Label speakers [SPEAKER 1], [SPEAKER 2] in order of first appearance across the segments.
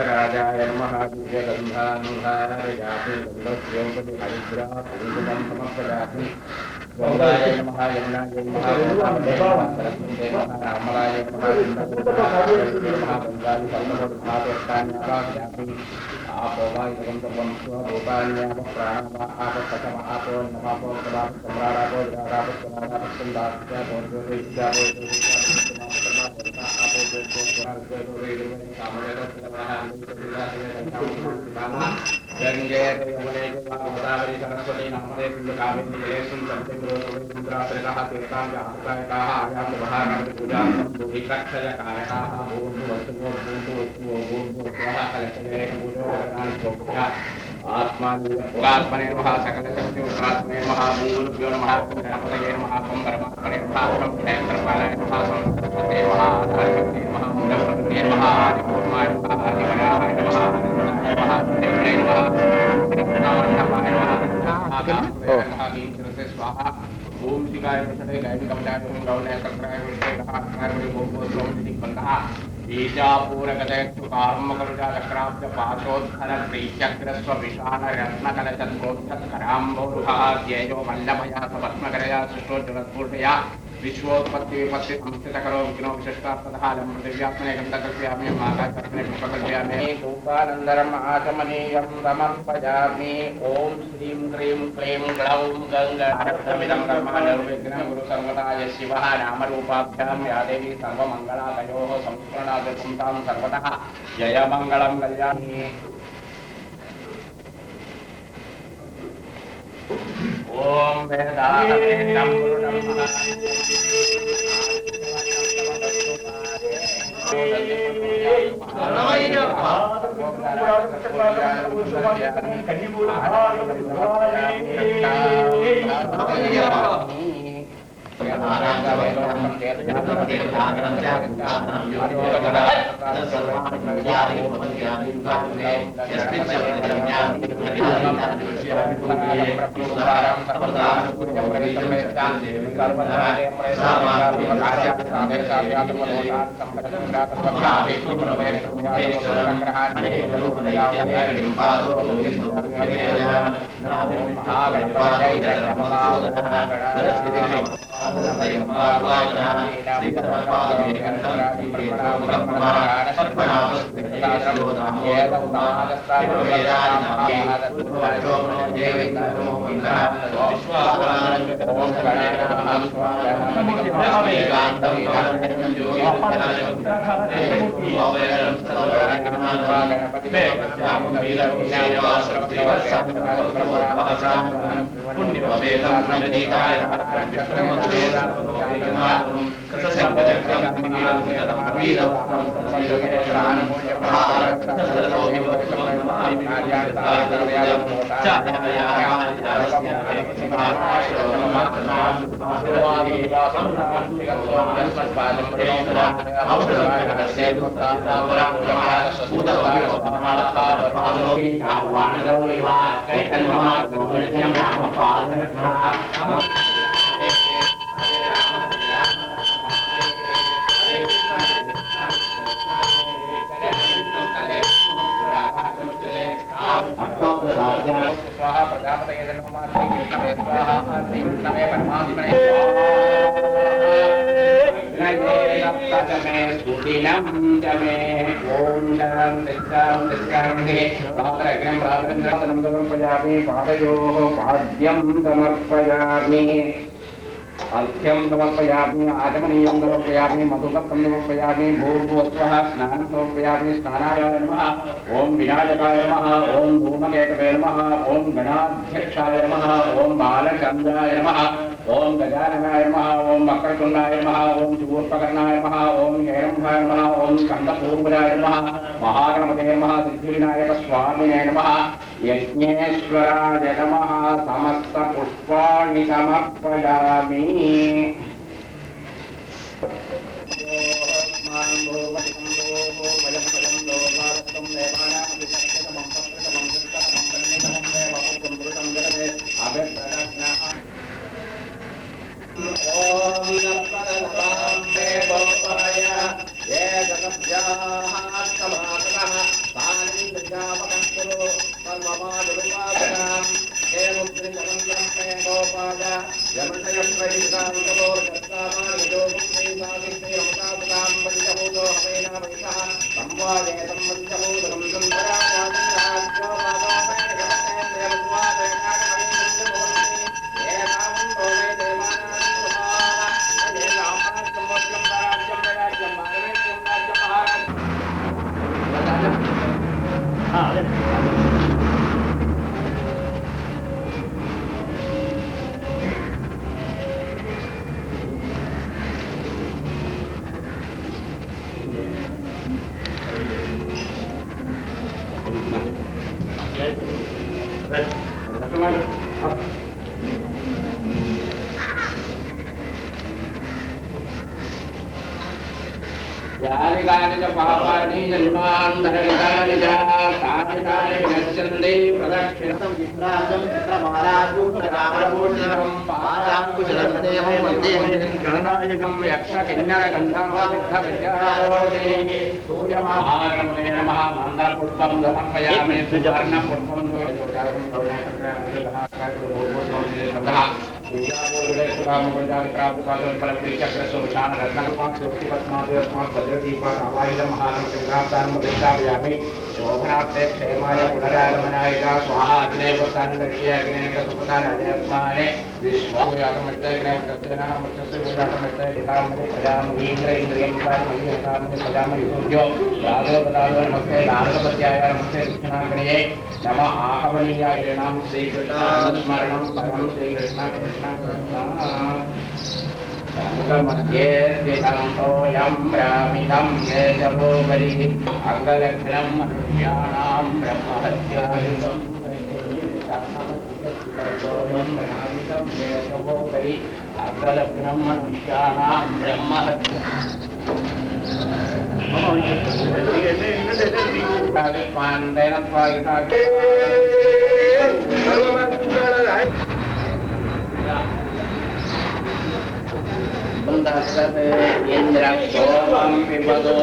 [SPEAKER 1] राजाय नमः गन्धानुहारयामि गन्धस्योपरि हरिद्रा कुङ्कुमं समर्पयामि गङ्गाय नमः यमुनाय नमः सरस्वत्यै नमः रामलाय नमः गङ्गाय सर्वभूतानि आपो वा इदं सर्वं स्वरूपाण्याप प्राणवा आप कथम आपो नमापो कदाप सम्रारापो विरारापो समारापो संदास्या भोजोरित्यापो गंगे यमुने गोदावरी सरस्वती नर्मदे सिंधु कावेरी जलेस्मिन् सन्निधिं समुद्रात्रिकाः तीर्थां जहाकाः आयां महानद पूजा भूमिकक्षय कारकाः आत्मने नमः सकलशक्ति आत्मने नमः मूलभ्यो नमः गणपतये नमः परमात्मने नमः ब्रह्मणे नमः सरस्वते नमः आधारशक्ति नमः मूलप्रकृते नमः आदिपूर्णाय नमः आदिगणाय नमः नमः देवने नमः नमः स्वाहा ओम शिवाय नमः गायत्री कमलाय नमः गौणे सक्राय नमः गहाय नमः ओम स्वामी बंधा ईशापूरगते कर्मकरुजा चक्राब्ज पाशोद्धर प्रीचक्रस्व विशाल रत्नकलचन्द्रोद्धराम्बोरुहः ध्येयो वल्लभया सपद्मकरया सुष्ठोज्ज्वलस्फूर्तया विश्वोत्पत्ति विपत्ति संस्थितकरो विघ्नो विशिष्टार्थतः लम्बदिव्यात्मने गन्धकल्प्यामि महाकाशकल्पने पुष्पकल्प्यामि गोपानन्दरम् आचमनीयं समर्पयामि ॐ श्रीं क्रीं क्लीं ग्लौं गङ्गामिदं ब्रह्मनिर्विघ्नं गुरुसर्वदाय शिवः नामरूपाभ्यां या देवी सर्वमङ्गलादयोः संस्मरणार्थं तां सर्वतः जयमङ्गलं कल्याणि ओम वेदावेदं गुरुणं अर्घ्यं समर्पयामि आचमनीयं समर्पयामि मधुकं समर्पयामि भूर्भुवस्वः स्नानं समर्पयामि स्नानाय नमः ओम विनायकाय नमः ओम धूमकेतवे नमः ओम गणाध्यक्षाय नमः ओम बालचन्द्राय नमः ओम गजाननाय नमः ओम मकरतुण्डाय नमः ओम शूर्पकर्णाय नमः ओम हेरम्भाय नमः ఓం స్కందపూర్వజాయ నమః మహాగణపతే నమః సిద్ధివినాయక స్వామినే నమః యజ్ఞేశ్వరాయ నమః సమస్త పుష్పాణి సమర్పయామి పాపాన్ని జన్మాంతరితాని తాని నశ్యంతి ప్రదక్షిణం చిత్రాజం చిత్రమాలాభూషణం పారాంకుశలం దేవం వందే గణనాయకం యక్ష కిన్నర గంధర్వసిద్ధ విద్యారోధే సూర్యమహాగణపతే నమః మందారపుష్పం సమర్పయామి సువర్ణపుష్పం శోభనార్థే క్షేమాయ పునరాగమనాయ స్వాహ అగ్నేయగ్నేయసుపదానే విశ్వామిత్రేణమస్తే నమ ఆహవనీయాయణం శ్రీకృష్ణస్మరణం పరం శ్రీకృష్ణ కృష్ణ మధ్యే ద్వితంతోయం బ్రాహ్మిణం తేజవోపరి అంగలగ్నం మనుష్యాణాం బ్రహ్మహత్యాయుధం తేజవోపరి అంగలగ్నం మనుష్యాణాం బ్రహ్మహత్య ఇంద్ర సోమం విపదో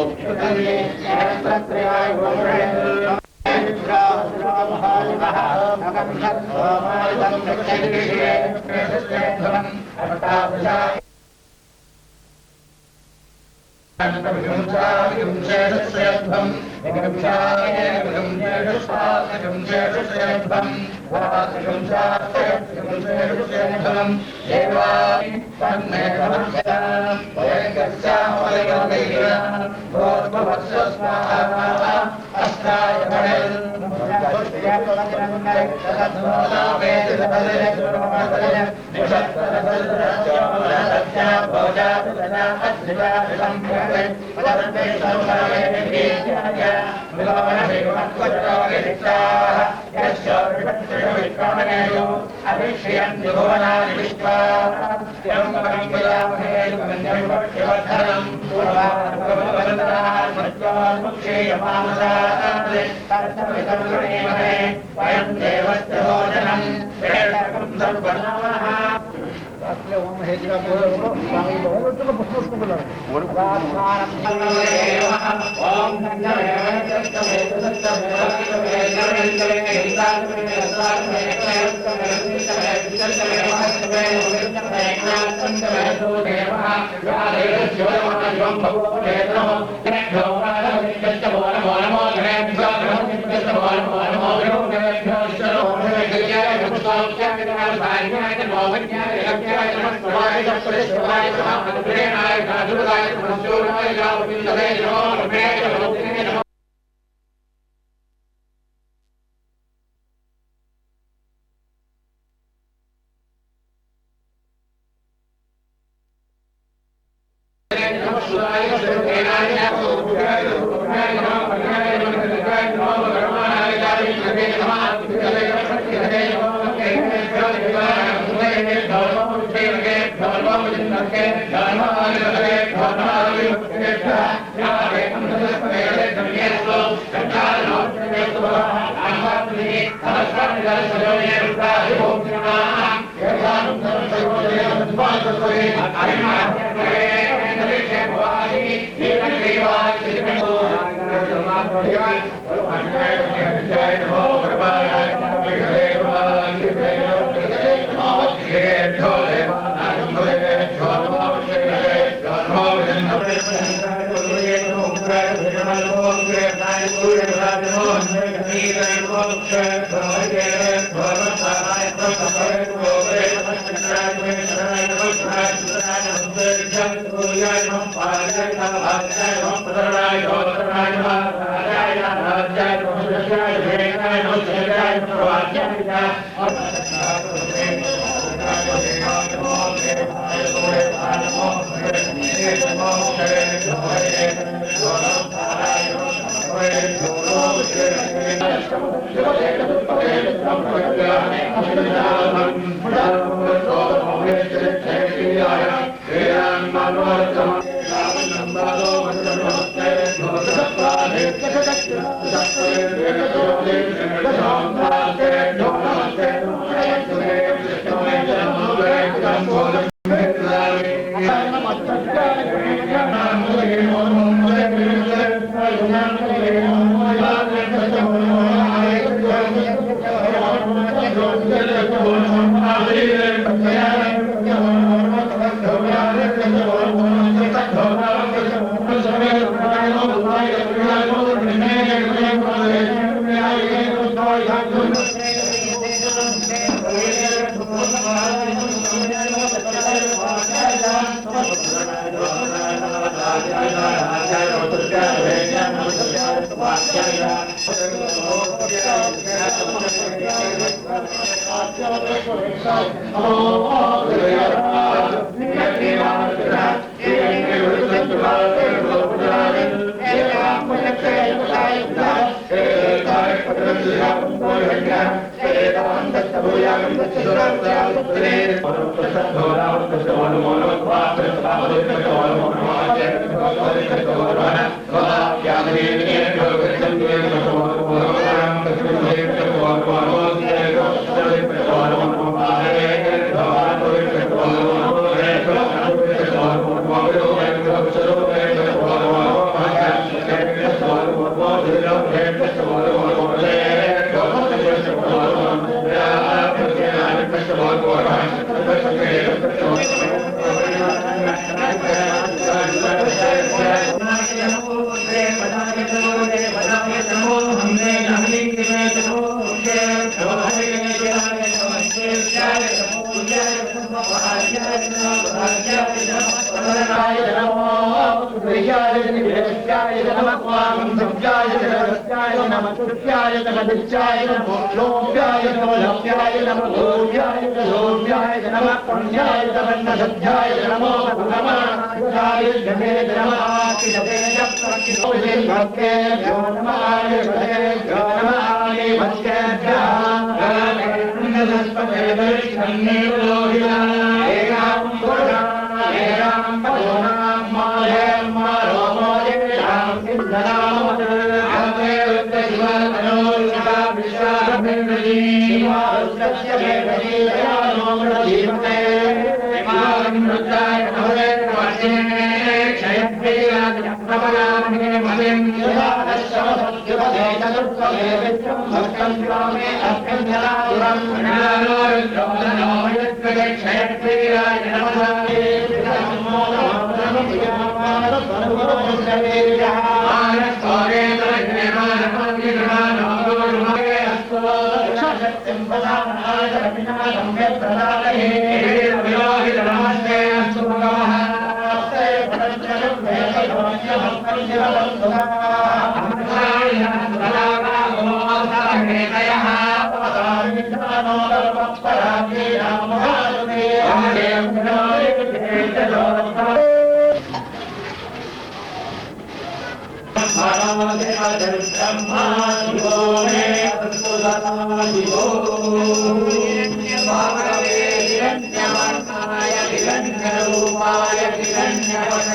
[SPEAKER 2] हिरण्यवर्णाय हिरण्यरूपाय हिरण्य Yes,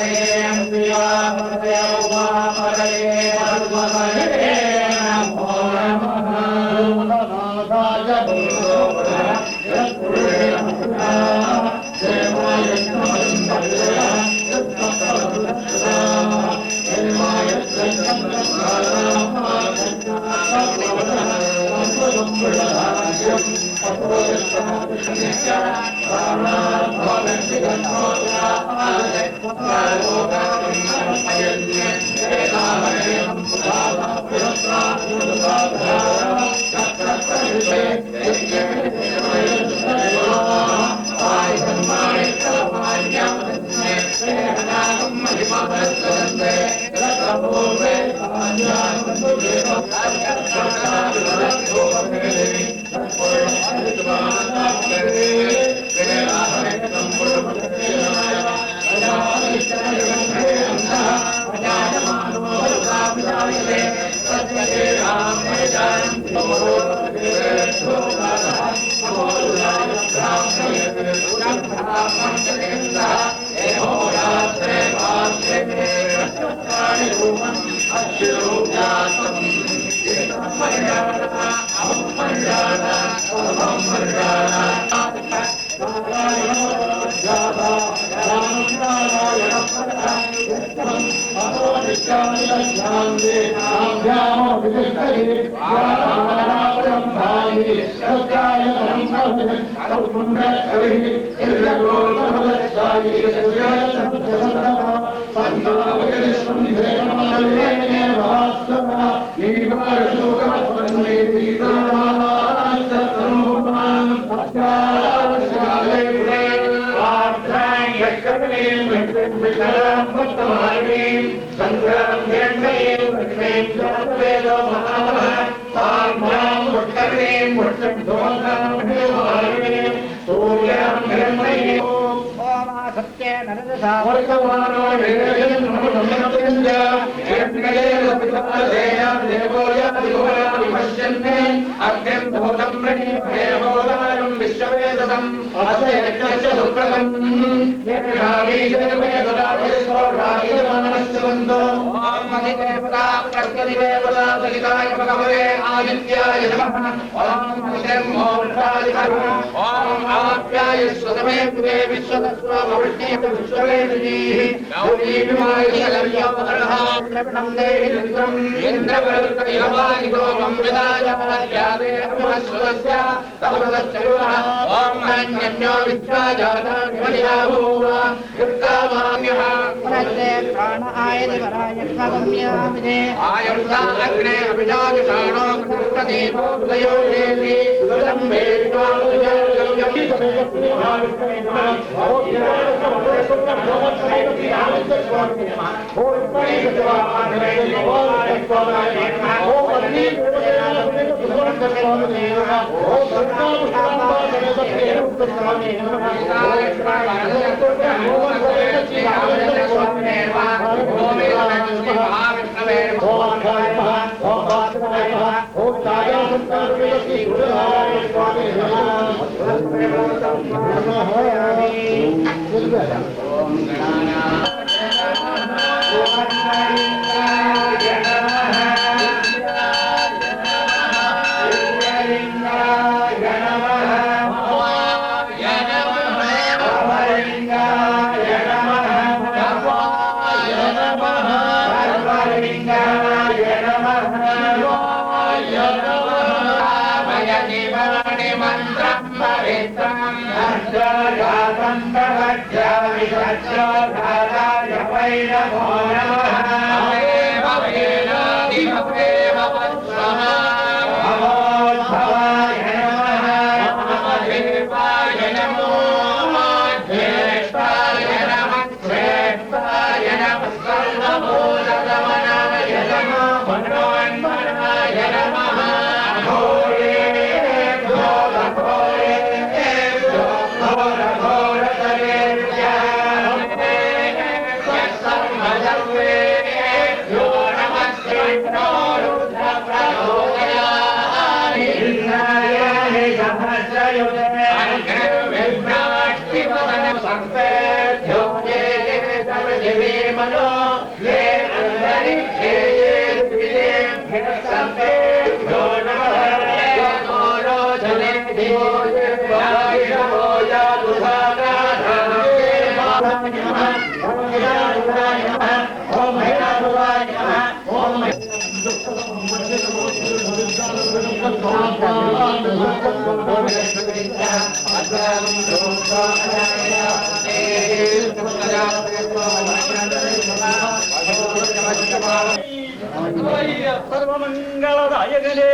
[SPEAKER 2] സർവമംഗളദായകനേ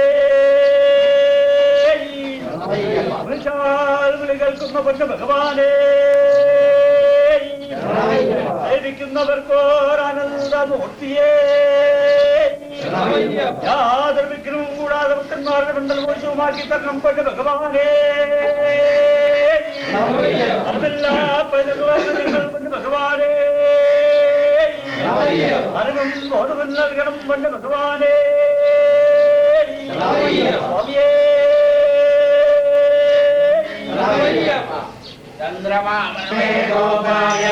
[SPEAKER 2] കേൾക്കുന്ന ഭഗവാനേ സേവിക്കുന്നവർക്കോരാനന്ദമൂർത്തിയേ യാതൊരു വിഗ്രഹവും കൂടാതെ ഭക്തന്മാരുടെ മണ്ഡല മോശവുമാക്കി തരണം കൊണ്ട് ഭഗവാനേ അതെല്ലാ പൈതൃകങ്ങൾ കൊണ്ട് ഭഗവാനേ അറിവും ബോധവും നൽകണം കൊണ്ട് ഭഗവാനേ സ്വാമിയേ
[SPEAKER 1] चंद्रमा गोपाय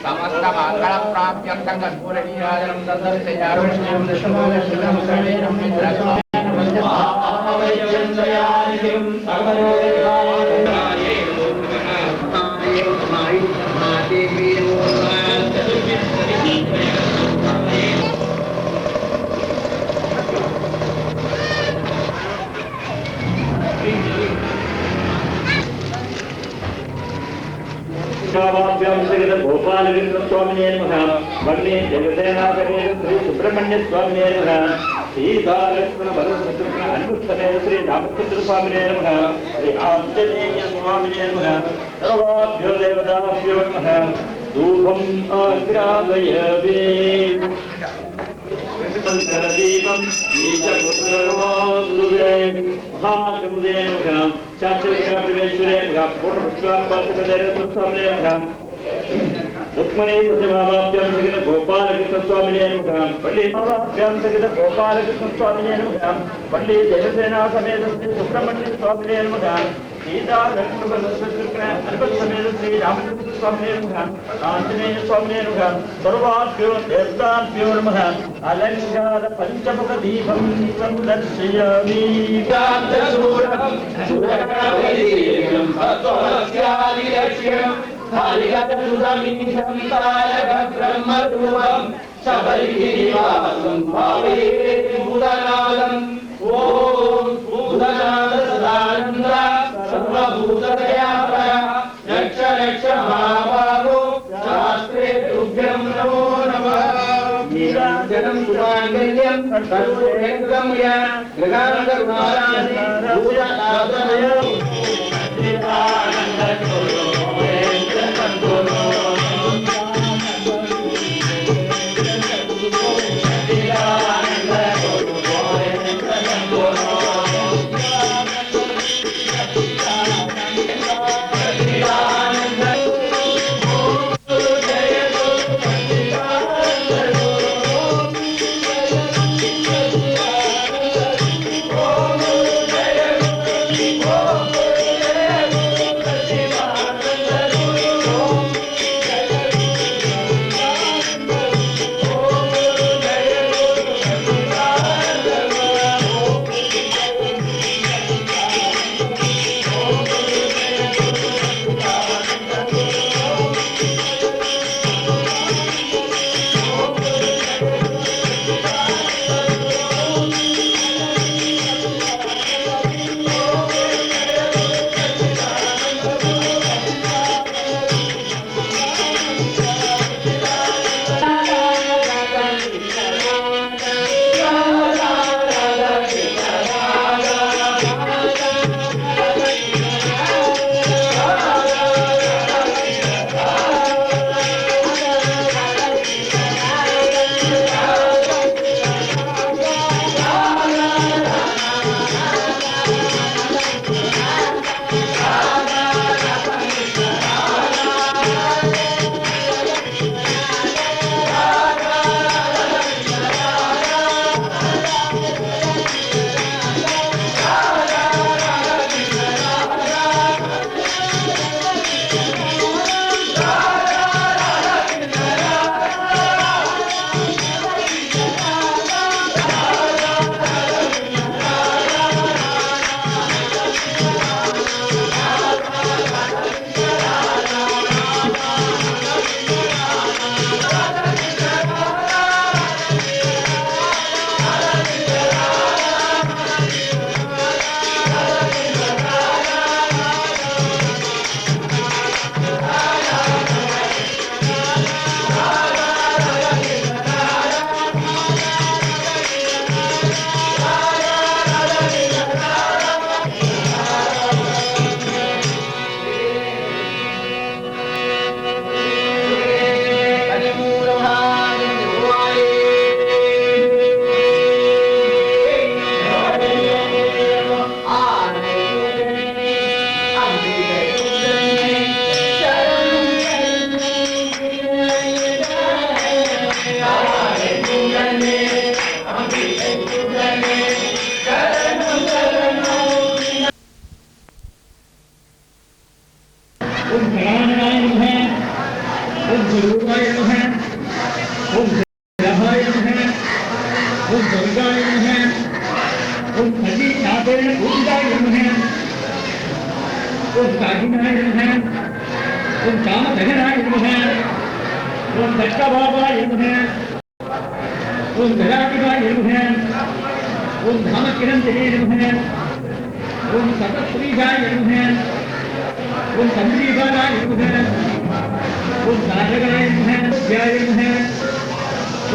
[SPEAKER 1] समस्त मंगल प्राप्त्यर्थं कर्पूरनीराजनं दर्शयामि
[SPEAKER 2] गोपालकृष्ण स्वामिने नमः वन्ने जगदेनाथमेव श्री सुब्रह्मण्य स्वामिने नमः श्री बालकृष्ण भरतकृष्ण अनुष्ठमेव श्री रामचंद्र स्वामिने नमः श्री आंजनेय स्वामिने नमः सर्वाभ्यो देवताभ्यो नमः धूपम् आग्रापयामि दीपं महासमुदे नमः शास्त्रेश्वरे नमः पूर्णपुष्पाम्बरे नमः रुक्मणी प्रतिमाभ्यां सहित गोपालकृष्ण स्वामिने नमः पंडिताभ्यां सहित गोपालकृष्ण स्वामिने नमः पंडित जयसेना समेत श्री सुब्रह्मण्य स्वामिने नमः सीता लक्ष्मण समेत श्री रामचंद्र स्वामिने नमः आंजनेय स्वामिने नमः सर्वाभ्यो देवताभ्यो नमः अलंकार पंचमुख दीपं संदर्शयामि
[SPEAKER 3] हरिहरसुरमीशं तारकब्रह्मरूपं शबरिगिरिवासं भावे भूतनादम् ॐ भूतनादसदानन्द सर्वभूतदयापर रक्ष रक्ष महाभागो शास्त्रे तुभ्यं नमो नमः नीलाञ्जनं सुमाङ्गल्यं सर्वैकगम्य गृहानन्दकुमाराणि भूयसाधनय Oh ओम स्वरूपाय नमः ओम ग्रहाय नमः ओम दुर्गाय नमः ओम खली नागेण पूजिताय नमः ओम कागिनाय नमः ओम कामदहनाय नमः ओम दत्तबाबाय नमः ओम गणाधिपाय नमः ओम धामकिरंजने नमः ओम सतश्रीजाय नमः ओम संजीवाय नमः ओम नारगाय नमः ध्याय नमः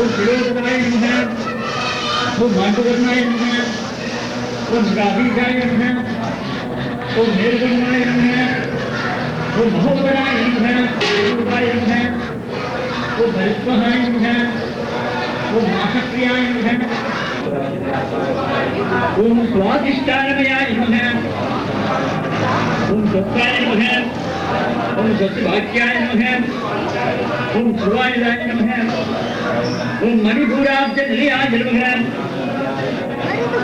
[SPEAKER 3] ओम शिरोधराय नमः ओम मांडवर्णाय नमः ओम रावीजाय नमः ओम निर्गुणाय नमः ओम महोदराय नमः ओम नमः ओम भरिष्वहाय नमः ओम माषक्रियाय नमः ओम स्वादिष्टानमयाय नमः ओम सत्याय नमः ओम सत्यभाग्याय नमः ओम शिवाय नमः ओम मणिपुराब्जनिलयाय नमः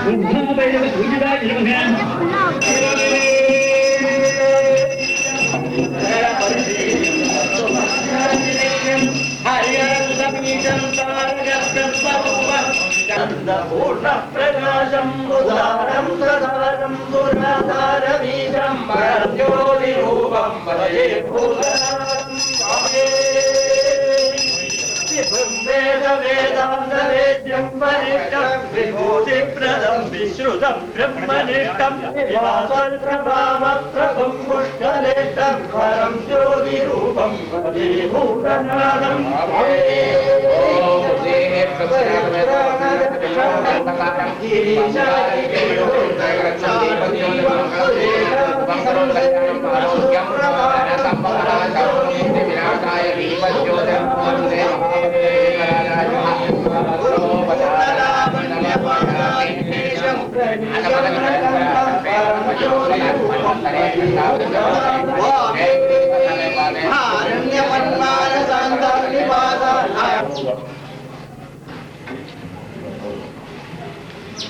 [SPEAKER 3] ओम महाभैरव पूजिताय नमः
[SPEAKER 2] पूर्ण प्रकाशं उदारं सदारं गुणाधारवीरं परज्योतिरूपं भजे भूतनाथं वेदान्तवेद्यं वरिष्ठं विभूतिप्रदं विश्रुतं ब्रह्मनिष्ठं व्यासप्रभावप्रभुं पुष्कलेष्टं परं ज्योतिरूपं भजे भूतनाथं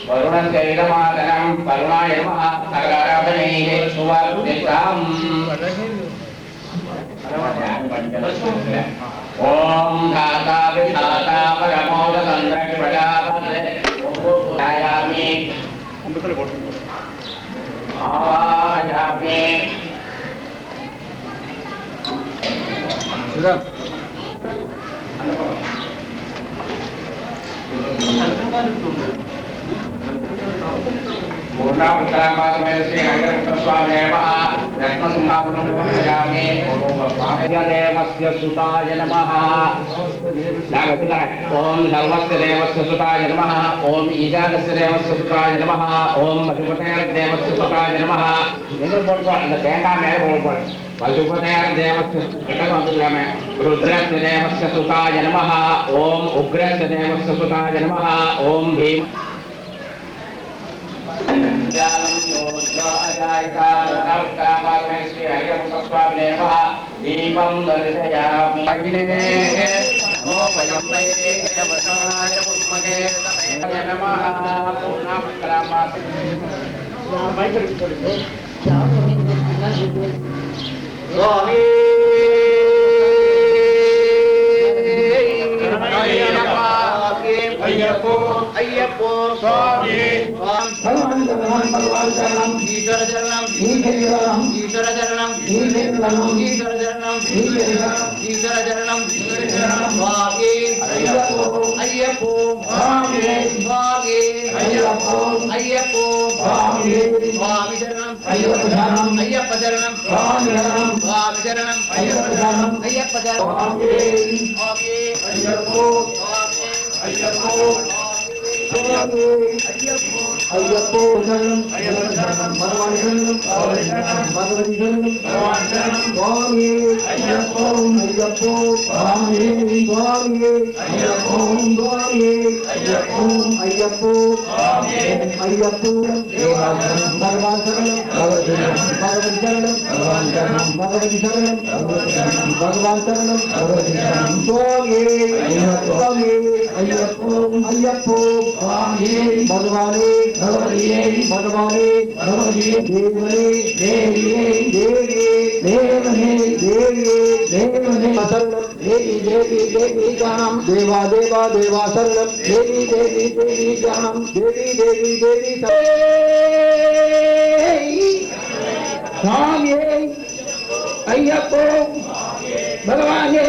[SPEAKER 1] वरुणचैलमादनं वरुणाय नमः सर्वाराधनैः सुवर्धिताम् ओम धाता विधाता परमोदचन्द्रप्रजापते आयामि आयामि पूर्णापुत्रामात्मेन श्री हरिहरस्वामिने नमः रत्नसिंहासनं पूजयामि देवस्य सुताय नमः ओम सर्वस्य देवस्य सुताय नमः ओम ईशानस्य देवस्य सुताय नमः ओम पशुपतेर्देवस्य सुताय नमः पशुपतेर्देवस्य रुद्रस्य देवस्य सुताय नमः ओम उग्रस्य देवस्य सुताय नमः ओम भीम दीपं दर्शयामि
[SPEAKER 3] अय्यप्पो स्वामी भगवान चरणम ईश्वर चरणम ईश्वर चरणम ईश्वर चरणम ईश्वर चरणम स्वामी अय्यप्पो स्वामी अय्यप्पो स्वामी चरणम अय्यप्प चरणम स्वामी चरणम अय्यप्प चरणम अय्यप्पो अय्यप्पो शरणं भगवान शरणं भगवती शरणं स्वामी अय्यप्पो स्वामी स्वामी अय्यप्पो स्वामी अय्यप्पो अय्यप्पो भगवान शरणं भगवती शरणं भगवती शरणं भगवान शरणं भगवती शरणं स्वामी स्वामी अय्यप्पो अय्यप्पो स्वामी भगवाने भगवतिये भगवाने भगवतिये देवने देविये देवी देवने देवी देवने शरणं देवी देवी देवी जानम देवा देवा देवा शरणं देवी देवी देवी जानम देवी देवी देवी स्वामी अय्यप्पो भगवाने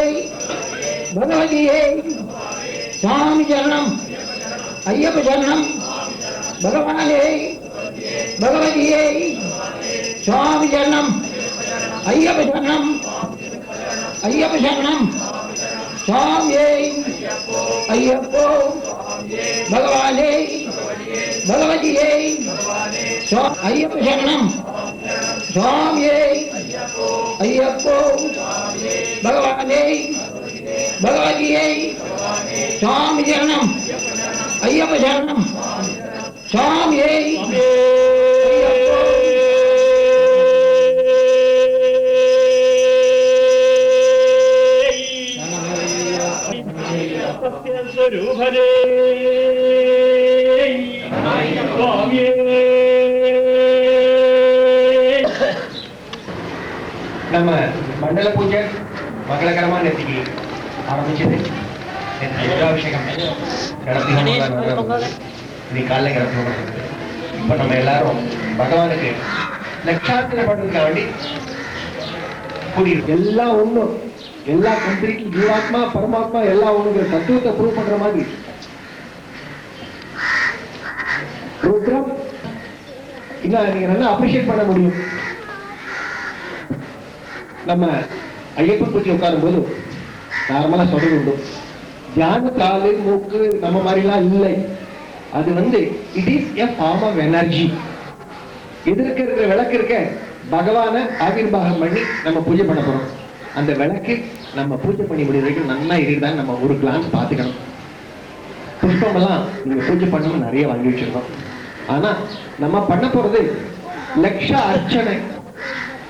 [SPEAKER 3] भगवतिये स्वामी शरणं अय्यप्प शरणं भगवाने भगवतिये स्वामी शरणं अय्यप्प शरणं अय्यप्प शरणं स्वामी अय्यप्पो भगवाने भगवतिये अय्यप्प शरणं स्वामी अय्यप्पो भगवाने भगवतिये स्वामी शरणं अय्यप्प शरणं स्वामी
[SPEAKER 2] स्वरूपदे स्वामी
[SPEAKER 4] நம்ம மண்டல பூஜை மங்களகரமா நேற்றுக்கு ஆரம்பிச்சது. ருத்ராபிஷேகம் இன்னைக்கு காலைல கிளம்பி. இப்ப நம்ம எல்லாரும் பகவானுக்கு லட்சார்த்தனை பண்றதுக்காக வேண்டி கூடியிருக்கு.
[SPEAKER 3] எல்லாம் ஒண்ணும், எல்லா கண்ட்ரிக்கும் ஜீவாத்மா பரமாத்மா எல்லாம் ஒண்ணுங்கிற தத்துவத்தை ப்ரூவ் பண்ற மாதிரி ருத்ரம் இன்னும் நீங்க நல்லா அப்ரிஷியேட் பண்ண முடியும். நம்ம ஐயப்பன் பூஜை உட்காரும் போது நார்மலா சொல்றது உண்டு, தியான காலு மூக்கு நம்ம மாதிரிலாம் இல்லை. அது it is a form of energy. எதிர்க்க இருக்கிற விளக்கு இருக்க பகவானை ஆவிர்வாகம் பண்ணி நம்ம பூஜை பண்ண போறோம். அந்த விளக்கு நம்ம பூஜை பண்ணி முடிய வரைக்கும் நல்லா இருக்குதான் நம்ம ஒரு கிளான்ஸ் பார்த்துக்கணும். புஷ்பமெல்லாம் நீங்க பூஜை பண்ணணும் நிறைய வாங்கி வச்சிருக்கோம். ஆனா நம்ம பண்ண போறது லட்ச அர்ச்சனை,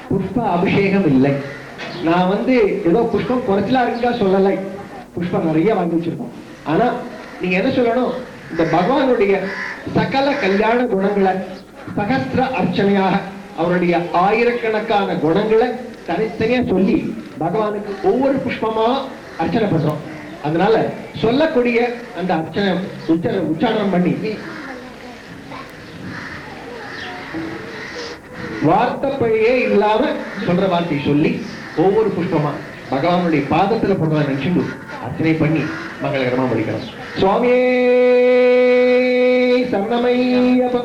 [SPEAKER 3] புஷ்ப அபிஷேகம் இல்லை. நான் ஏதோ புஷ்பம் குறைச்சலா இருக்கா சொல்லலை, புஷ்பம் நிறைய வாங்கி வச்சிருக்கோம். ஆனா நீங்க என்ன சொல்லணும், இந்த பகவானுடைய சகல கல்யாண குணங்களை சகஸ்திர அர்ச்சனையாக அவருடைய ஆயிரக்கணக்கான குணங்களை தனித்தனியா சொல்லி பகவானுக்கு ஒவ்வொரு புஷ்பமா அர்ச்சனை பண்றோம். அதனால சொல்லக்கூடிய அந்த அர்ச்சனை உச்சாரணம் பண்ணி வார்த்தைப்படியே இல்லாம சொல்ற வார்த்தை சொல்லி ஒவ்வொரு புஷ்பமா பகவானுடைய பாதத்துல போடுறத நினைச்சு அர்ச்சனை பண்ணி மங்களகரமா முடிக்கணும். சுவாமியே சரணமையப்ப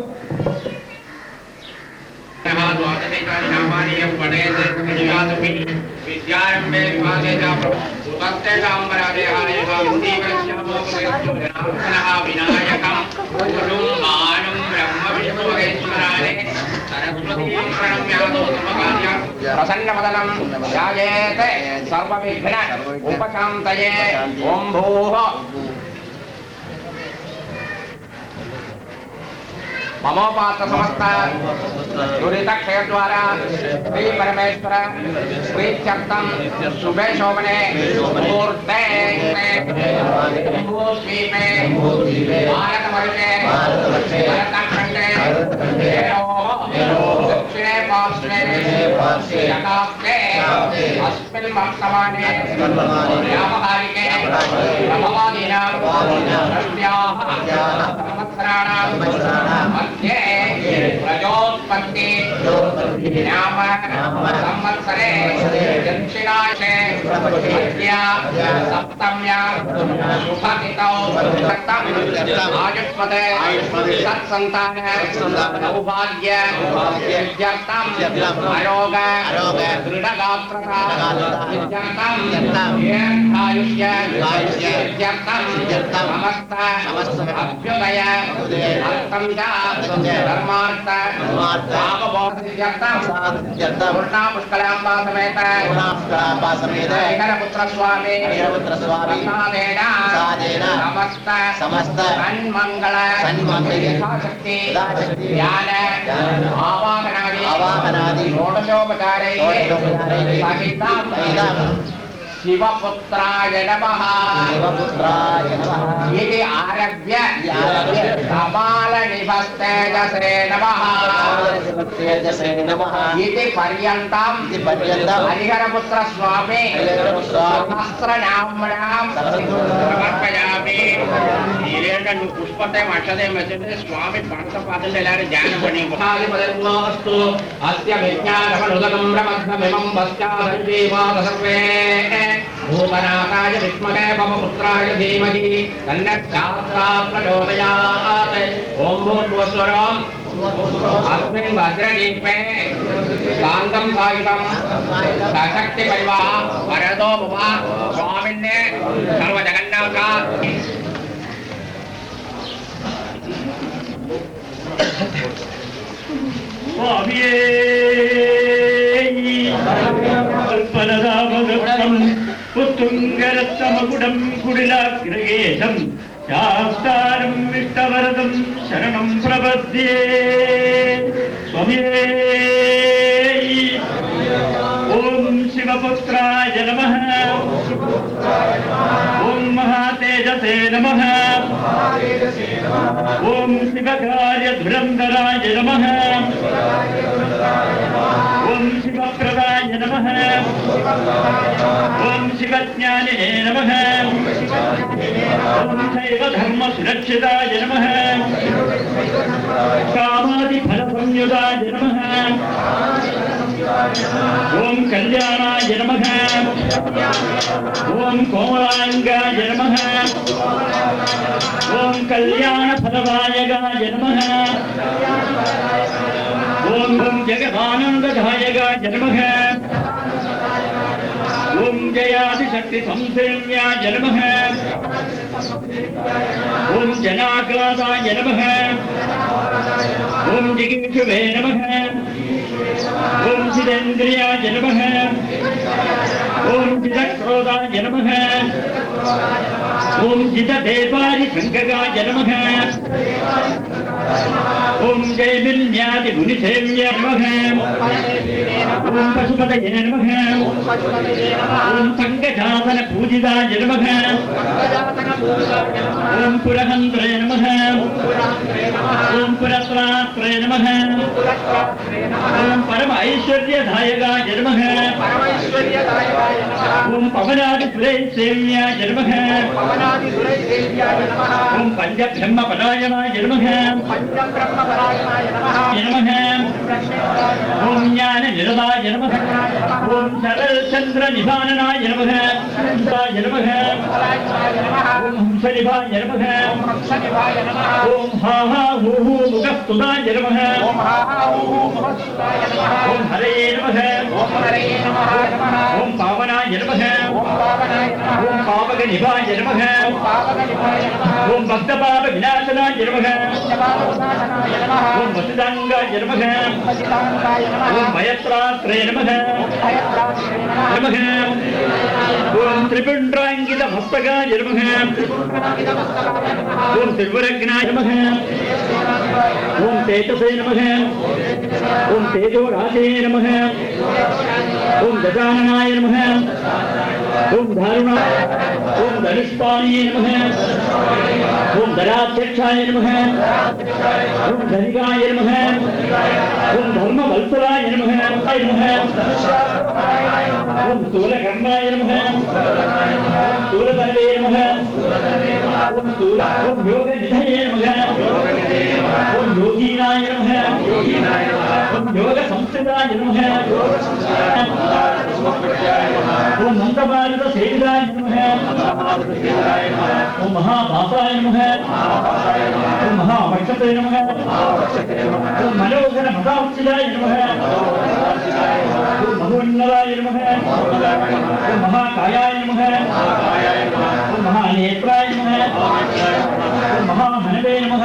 [SPEAKER 1] प्रसन्नवदनं ध्यायेत् सर्वविघ्न उपशान्तये ओं भूः ममोपात्र समस्त दुरितक्षय द्वारा श्री परमेश्वर प्रीत्यर्थं शुभे शोभने मुहूर्ते जम्बूद्वीपे भारतवर्षे भरतखण्डे दक्षिणे पार्श्वे शताब्दे अस्मिन् वर्तमाने व्यावहारिके प्रभवादीनां षष्ट्याः संवत्सराणां मध्ये प्रजोत्पत्ति नाम संवत्सरे दक्षिणायने मध्या सप्तम्या शुभतिथौ आयुष्मते सत्सन्तान सौभाग्य सिद्ध्यर्थं आरोग दृढगात्रता सिद्ध्यर्थं दीर्घायुष्य सिद्ध्यर्थं समस्त अभ्युदय अर्थं च धर्मार्थ भावबोधसिद्ध्यर्थं पूर्णा पुष्कलाम्बा समेत हरिहरपुत्र स्वामी प्रसादेन समस्त सन्मंगल यथाशक्ति ध्यान आवाहनादि षोडशोपचारैः सहितं शिवपुत्राय नमः इति आरभ्य कपालनिभस्तेजसे नमः इति पर्यन्तं हरिहरपुत्र स्वामी सहस्रनाम्नां समर्पयामि. पुष्पते अक्षते मचते स्वामी पार्थपादल ध्यान पणि महादिपदन्नोऽस्तु अस्य विज्ञानमनुदकं ब्रह्ममिमं पश्चादन्देवाद सर्वे भूतनाथाय विद्महे ममपुत्राय धीमहि तन्नः प्रचोदयात्. ॐ भूर्भुवस्वरम् अस्मिन् भद्रदीपे कान्तं सायुधं सशक्तिपरिवाह वरदो भुव स्वामिन्ने सर्वजगन्नाथ.
[SPEAKER 2] पुत्तुङ्गरत्तमकुडं कुडिलाग्रगेशं शास्तारं विष्टवरदं शरणं प्रपद्ये. स्वामिये ॐ शिवपुत्राय नमः. ॐ महातेजसे नमः. ॐ शिवकार्यधुरन्धराय नमः. ॐ शिवप्रदाय नमः. ॐ शिवज्ञानिने नमः. ॐ शैवधर्मसुरक्षिताय नमः. कामादिफलसंयुताय नमः. ॐ कल्याणाय नमः. ॐ कोमलाङ्गाय नमः. ॐ कल्याणफलदायकाय नमः. ॐ जगदानन्ददायकाय नमः. ॐ जयादिशक्तिसंसेव्याय नमः. ॐ जनाकादाय नमः. ॐ जिगीषुवे नमः. ॐ जितेन्द्रियाय नमः. ॐ जितक्रोधाय नमः. ॐ जितदेवादिशङ्ककाय नमः. ॐ जयमिन्यादिगुणिसेव्याय नमः. ॐ पशुपतये नमः. ॐ सङ्गजातनपूजिताय नमः. ॐ पुरहन्त्रे नमः. ॐ पुरत्रात्रे नमः. ॐ परम ऐश्वर्यदायकाय नमः. ॐ पवनादिसुरैसेव्याय नमः. ॐ पञ्चब्रह्मपरायणाय नमः. नमः. ॐ ज्ञाननिरदाय नमः. ॐ शरलचन्द्रनिधाननाय नमः. नमः. ॐ हंसनिभाय नमः. ॐ हा हा हू हू मुखस्तुताय नमः. ॐ हरये नमः. ॐ पावनाय नमः. ॐ पावकनिभाय नमः. ॐ भक्तपापविनाशनाय नमः. ॐ वसुदाङ्गाय नमः. ॐ भयत्रात्रे नमः. नमः. ॐ त्रिपुण्ड्राङ्गितमस्तकाय नमः. ॐ त्रिपुरग्नाय नमः. ॐ तेजसे नमः. ॐ तेजोराजे नमः. ॐ गजाननाय नमः. ॐ दारुणाय. ॐ धनुष्पाणिये नमः. ॐ धराध्यक्षाय नमः. ॐ धनिकाय नमः. ॐ धर्मवत्सलाय नमः. ॐ स्थूलकर्णाय नमः. स्थूलतनवे नमः. ॐ योगनिधये नमः. ॐ योगीनाय नमः. ॐ योगसंस्थिताय नमः. ॐ नन्दभारतसेविताय नमः. ॐ महापापाय नमः. ॐ महाभक्षते नमः. ॐ मनोहरमदाक्षिताय नमः. ॐ महोन्नताय नमः. ॐ महाकायाय नमः. ॐ महानेत्राय नमः. ॐ महाहनवे नमः.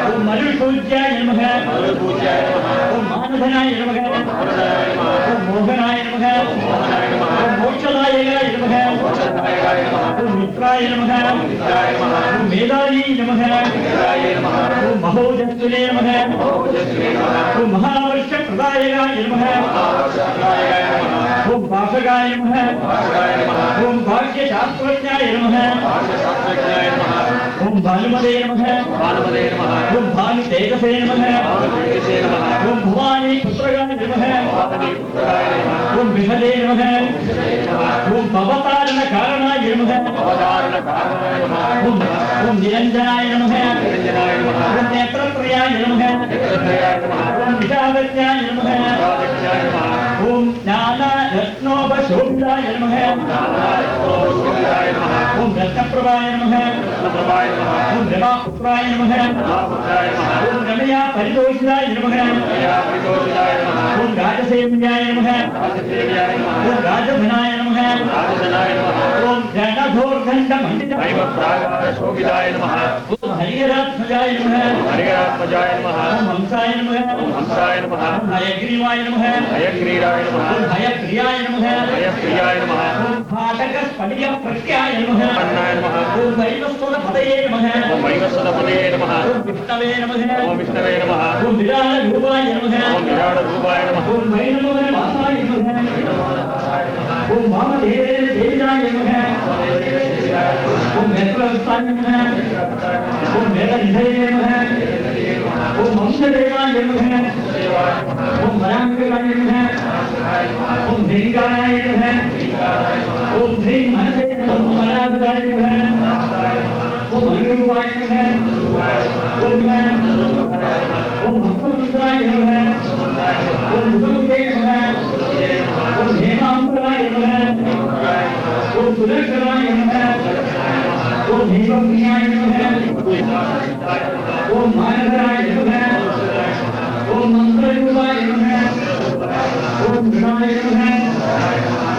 [SPEAKER 2] ॐ मरुपूज्याय नमः. ॐ मानधनाय नमः. ॐ मोहनाय नमः. ॐ मोक्षदायकाय नमः. नमः ओम मित्राय नमः ओम मेधावी नमः ओम महोजस्विने नमः ओम महावर्ष प्रदायकाय नमः ओम भाषकाय नमः ओम भाग्य शास्त्रज्ञाय नमः ओम भानुमते नमः ओम भानु तेजसे नमः ओम भवानी पुत्रगाय नमः ओम विमले नमः ओम भवतारण कारणाय नमः ओम निरंजनाय नमः ओम नेत्रत्रयाय नमः ओम विशालज्ञाय नमः ओम ज्ञाना रत्नोपशोभिताय नमः ओम रत्नप्रभाय नमः ओम रमापुत्राय नमः ओम रमया परितोषिताय नमः ओम राजसेव्याय नमः ओम राजधनाय नमः ओम रणघोरखण्डमण्डिताय नमः ओम हरिहरात्मजाय नमः ओम हंसाय नमः ओम हयग्रीवाय नमः ओम हयप्रियाय नमः ओम फाटकस्फटिकप्रत्याय नमः ओम वैवस्वतपदये नमः ओम विष्णवे नमः ओम विराटरूपाय नमः ओम वैनमोहनवासाय नमः ओम वामदेवाय नमः ओम नेत्रवत्साय नमः ओम वेदनिधये नमः ओम वंशदेवाय नमः ओम वरांगाय नमः ओम धिंगाय नमः ओम धिं मनसे ओम मनादाय नमः ओम मयूराय नमः ओम भक्तपुत्राय नमः ओम मुदुते नमः ओम हेमांबराय नमः ओम सुरेश्वराय नमः ओम हेमप्रियाय नमः ओम मानवराय नमः ओम मंत्ररूपाय नमः ओम गणाय नमः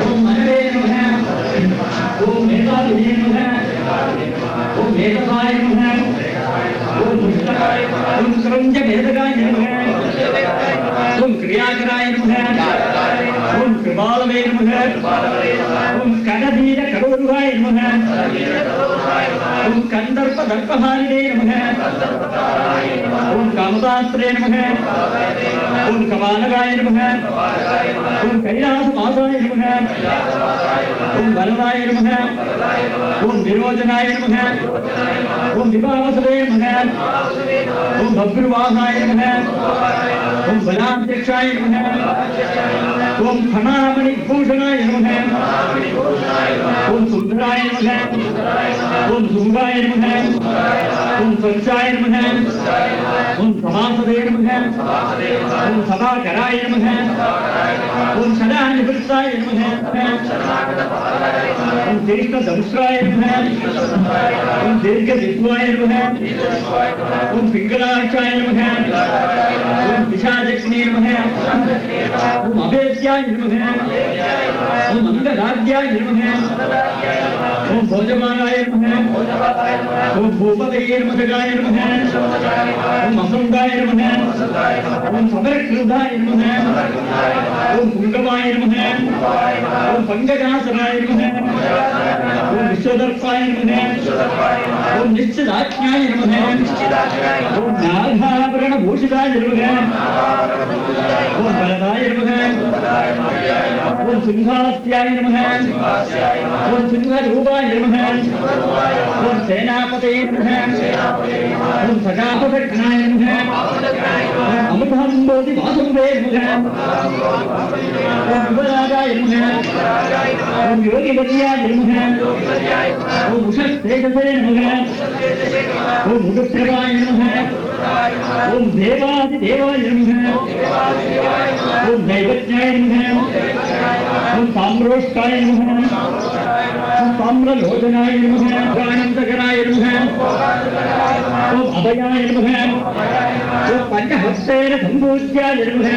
[SPEAKER 2] ओम मनवे नमः ओम मेधावी नमः ओम मेधसाय नमः ओम क्रंज भेदकाय नमः ओम क्रियाकराय नमः ओम कृपालवे नमः ओम कनधीर करोरुहाय नमः ओम कंदर्प दर्पहारिणे नमः ओम कामदास्त्रे नमः ओम कमालगाय नमः ओम कैलासवासाय नमः ओम बलदाय नमः ओम विरोचनाय नमः ओम विभावसवे नमः ओम भद्रवाहाय नमः ओम बलाध्यक्षाय नमः ओम खनामणि भूषणाय नमः ओम सुंदराय नमः ओम सुंगाय नमः ओम संचाय नमः ओम समासदे नमः ओम सदाकराय नमः ओम सदानिवृत्ताय नमः ओम दीर्घदंष्ट्राय नमः ओम दीर्घविद्वाय नमः ओम पिंगलाक्षाय नमः ओम पिशाचग्ने नमः ओम अभेद्याय नमः ओम अंगदाद्याय नमः ओम भोजमानाय नमः ओम भूपतये नमः ओम असंगाय नमः ओम समरकृताय नमः ओम पुंगवाय नमः ओम पंकजासनाय नमः ओम विश्वदर्पाय नमः ओम निश्चिदाज्ञाय नमः ओम नाभाभरण भूषिताय नमः ओम बलदाय नमः ओम सिंहास्याय नमः ओम सिंहरूपाय नमः ओम सेनापतये नमः ओम सखापदघ्नाय नमः ओम अमृताम्बोधि वासुदेवे नमः ओम विवरागाय नमः ओम योगिवर्याय नमः ओम उषस्तेजसे नमः ओम उदप्रभाय नमः ओम देवादिदेवाय नमः ओम दैवज्ञाय नमः ओम ताम्रोष्टाय नमः ओम ताम्रलोचनाय नमः आनंदकराय नमः ओम अभयाय नमः ओम पंचहस्तेन संपूज्याय नमः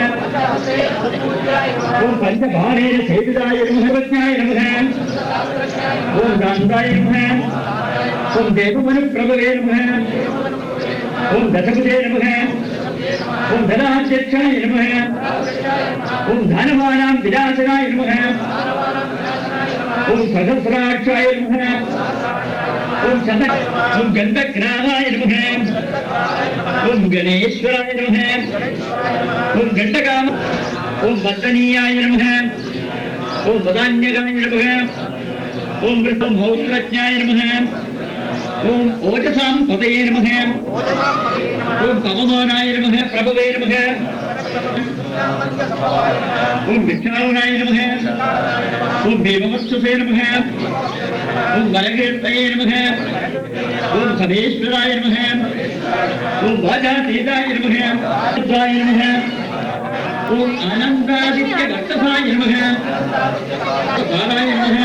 [SPEAKER 2] ओम पंचबाणेन सेविताय नमः विज्ञाय नमः ओम गान्धाय नमः ओम देवमनुप्रभवे नमः ओम दशभुजे नमः ओम धनाध्यक्षाय नमः ओम धनवानां विनाशनाय नमः ఓం సహస్రాక్షాయ నమః ఓం గంధగ్రాహాయ నమః ఓం గణేశ్వరాయ నమః ఓం గంటకామ ఓం వద్దనీయాయ నమః ఓం వదాన్యగాయ నమః ఓం బ్రహ్మౌత్రజ్ఞాయ నమః ఓం ఓజసాం పదయే నమః ఓం పవమానాయ నమః ప్రభవే నమః ఓం విష్ణాయ నమః ఓం భీమవత్సే నమః ఓం వరగీర్తయే నమః ఓం సదేశ్వరాయ నమః ఓం వాజాతీతాయ నమః నమః ఓం ఆనందాదిత్య వర్తసాయ నమః బాలాయ నమః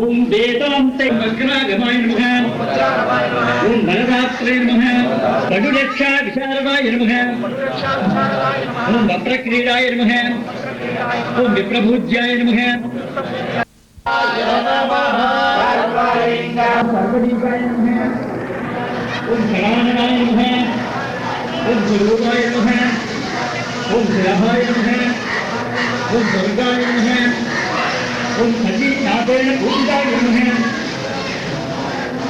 [SPEAKER 2] ఓం వేదాంత వక్రాగమాయ నమః ఓం బలరాత్రే నమః పడులక్షా విశారదాయ నమః ఓం వక్రక్రీడాయ నమః ఓం విప్రభూజ్యాయ నమః సర్వదీపాయ నమః ఓం శరణాయ నమః ఓం గురువాయ నమః ఓం శిరహాయ నమః ఓం దుర్గాయ నమః ఓం సతీనాథేన పూజితాయ నమః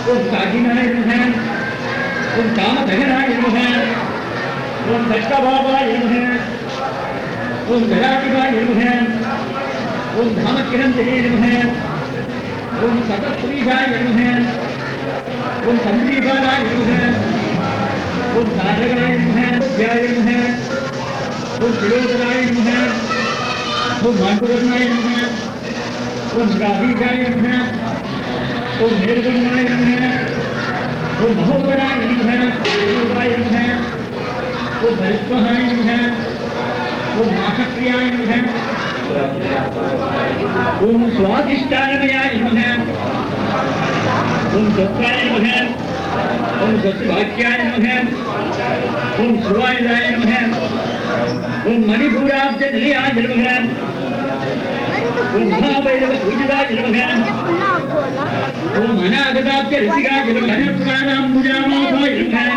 [SPEAKER 2] ఓం కాకినాయ నమః ఓం కామదహనాయ నమః ఓం దత్తబాబాయ నమః ఓం గణాధిపాయ నమః ఓం ధామకిరంజనే నమః ఓం సతశ్రీషాయ నమః ఓం సందీపాయ నమః ఓం సాధకాయ నమః ధ్యాయ నమః ఓం శిరోధరాయ నమః ఓం మాధురనాయ నమః ఓం రాధీకాయ నమః ఓం నిర్గుణాయ నమః ఓం మహోదరాయ నమః ఓం నమః ఓం బలిష్మహాయ నమః ఓం మాసక్రియాయ నమః ఓం స్వాదిష్టానమయాయ నమః ఓం సత్యాయ నమః ఓం సత్యవాక్యాయ నమః ఓం శివాయ నమః ఓం మణిపూరాబ్జ నిలయాయ నమః ఓం మహాభైరవ పూజితాయ నమః ఓం అనాగతాబ్జ ఋషికాయ నమః ప్రాణాంబుజామాసాయ నమః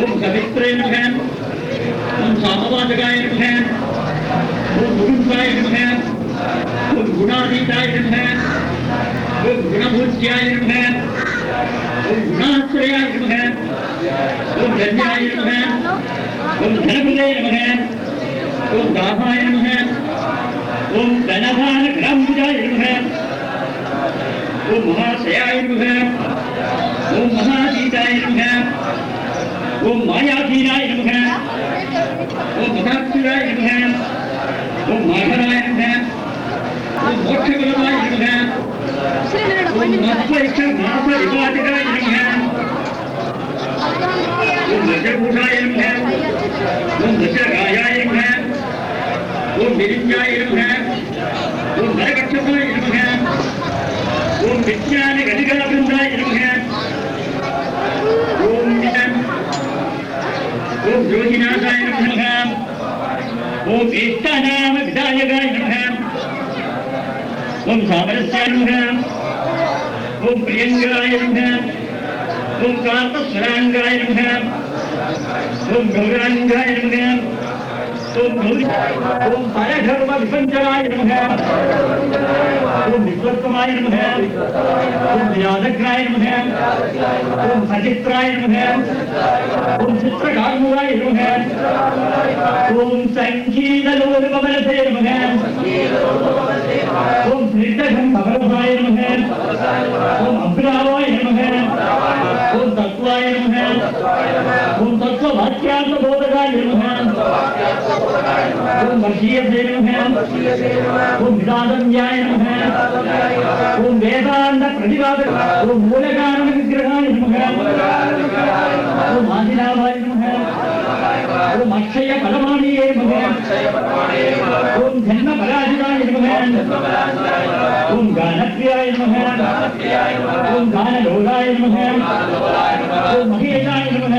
[SPEAKER 2] ఓం సవిత్రే నమః ఓం సామవాదకాయ నమః ఓం గురుంసాయ నమః ఓం గుణాతీతాయ నమః ఓం గుణభూజ్యాయ నమః ఓం గుణాశ్రయాయ నమః ఓం ధన్యాయ నమః ఓం ధనపదే నమః ఓం దాహాయ నమః ఓం ధనధాన గ్రాంబుజాయ నమః ఓం మహాశయాయ నమః ఓం మహాతీతాయ నమః ఓం మాయాధీనాయ నమః ఓం మహాక్షరాయ నమః ఓం మాఘరాయ నమః ఓం మోక్షబలమాయ నమః ఓం మత్స్యక్ష మాస వివాదికాయ నమః ఓం దశభూషాయ నమః ఓం దశగాయాయ నమః ఓం విరిజ్యాయ నమః ఓం నరకక్షసాయ నమః ఓం విజ్ఞాన గణికాబృందాయ నమః ఓం ఓం యోగినాథాయ నమః ఓం ఏష్టానామ విదాయకాయ నమః ఓం సామరస్యాయ నమః ఓం ప్రియంగాయ నమః ఓం కాంతస్వరాంగాయ నమః ఓం గౌరాంగాయ నమః ఓం గౌరీ ఓం పరధర్మ విపంచరాయ నమః ఓం విశ్వత్వమాయ నమః ఓం వ్యాధగ్రాయ నమః ఓం సచిత్రాయ నమః ఓం చిత్రకార్మురాయ నమః ఓం సంగీతలోలుపమనసే నమః ఓం శ్రీధం భవరభాయ నమః ఓం అభ్రావాయ నమః ఓం తత్వాయ నమః ఓం తత్వవాక్యార్థబోధకాయ నమః ఓం వర్షీయసే నమః ఓం విదాదమ్యాయ నమః ఓం వేదాంత ప్రతిపాదక ఓం మూలకారణ విగ్రహాయ నమః ఓం ఆదినాభాయ నమః ఓం అక్షయ పరమాణీయే నమః ఓం జన్మ పరాజితాయ నమః ఓం గానప్రియాయ నమః ఓం గానలోలాయ నమః ఓం మహేశాయ నమః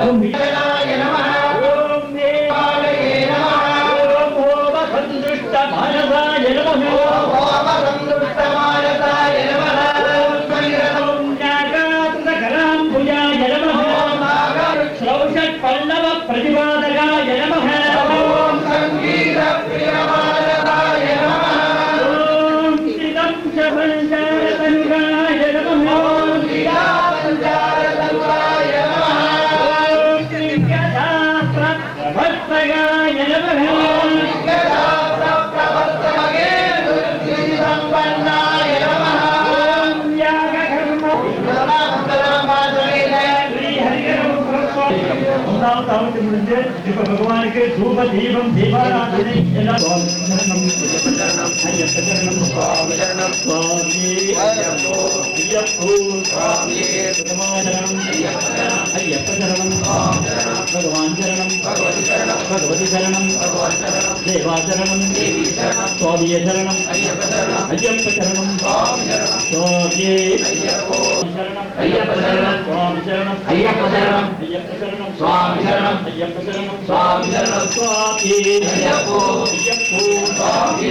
[SPEAKER 2] ఓం విజయాయ నమః ఓం దేవాలయే నమః ఓం ఓమ సందృష్ట భారతాయ నమః ఓం సందృష్ట భారతాయ నమః ఓం జ్ఞాకాంత కరాంబుజాయ నమః శ్రౌషట్ పల్లవ ప్రతిపాదకాయ నమః ఓం సంగీత ప్రియ భారతాయ నమః पंचपंचारतनुगाय नमः ओम पंचपंचारतनुगाय नमः ओम गदाप्रभत्तगाय नमः ओम गदाप्रभत्तगे दुर्गतिसंपन्नाय नमः ओम यागकर्म भगवान के धूप दीपम दीपाराधने भगवान शरणम भगवती शरणम देवाचरणम स्वामी शरणम अय्यप्प शरणम स्वामी अय्यप्प शरणम स्वामी शरणम अय्यप्प शरणम स्वामी शरणम अय्यप्प शरणम स्वामी शरणम स्वामी अय्यप्पो स्वामी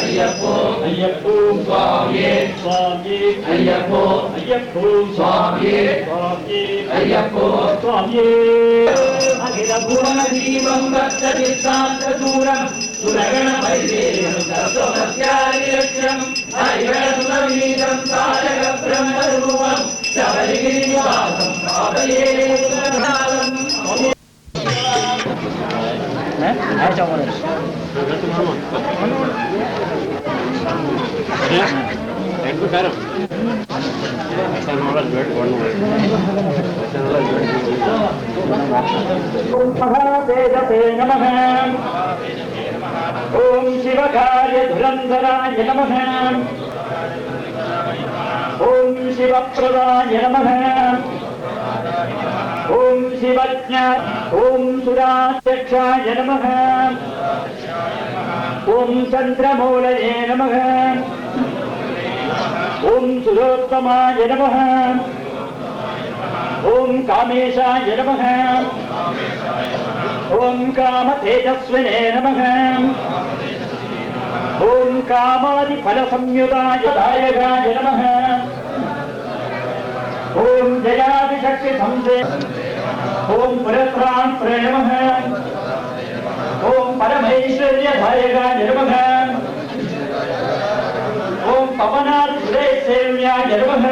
[SPEAKER 2] अय्यप्पो स्वामी अय्यप्पो स्वामी अय्यप्पो स्वामी अखिल भुवन जीवं भक्तचित्तान्तसूरं सुरगण वैदेहं सर्वमस्यादिलक्ष्यं हरिगणसुरवीरं तारक ब्रह्मरूपं शबरिगिरिनिवासं भावये सुरनादं महादेवते नमः ओम शिवकार्य धुरंधराय नमः ओम शिवप्रदाय नमः ओम शिवज्ञा ओम सुराध्यक्षाय नमः ओम चंद्रमौलये नमः ओम सुरोत्तमाय नमः ओम कामेशाय नमः ओम कामतेजस्विने नमः ओम कामादिफलसंयुताय दायकाय नमः ओम जयादिशक्ति संसे ओम पुरत्रान्त्रे नमः ओम परमैश्वर्यदायकाय नमः ओम पवनादिसेव्याय नमः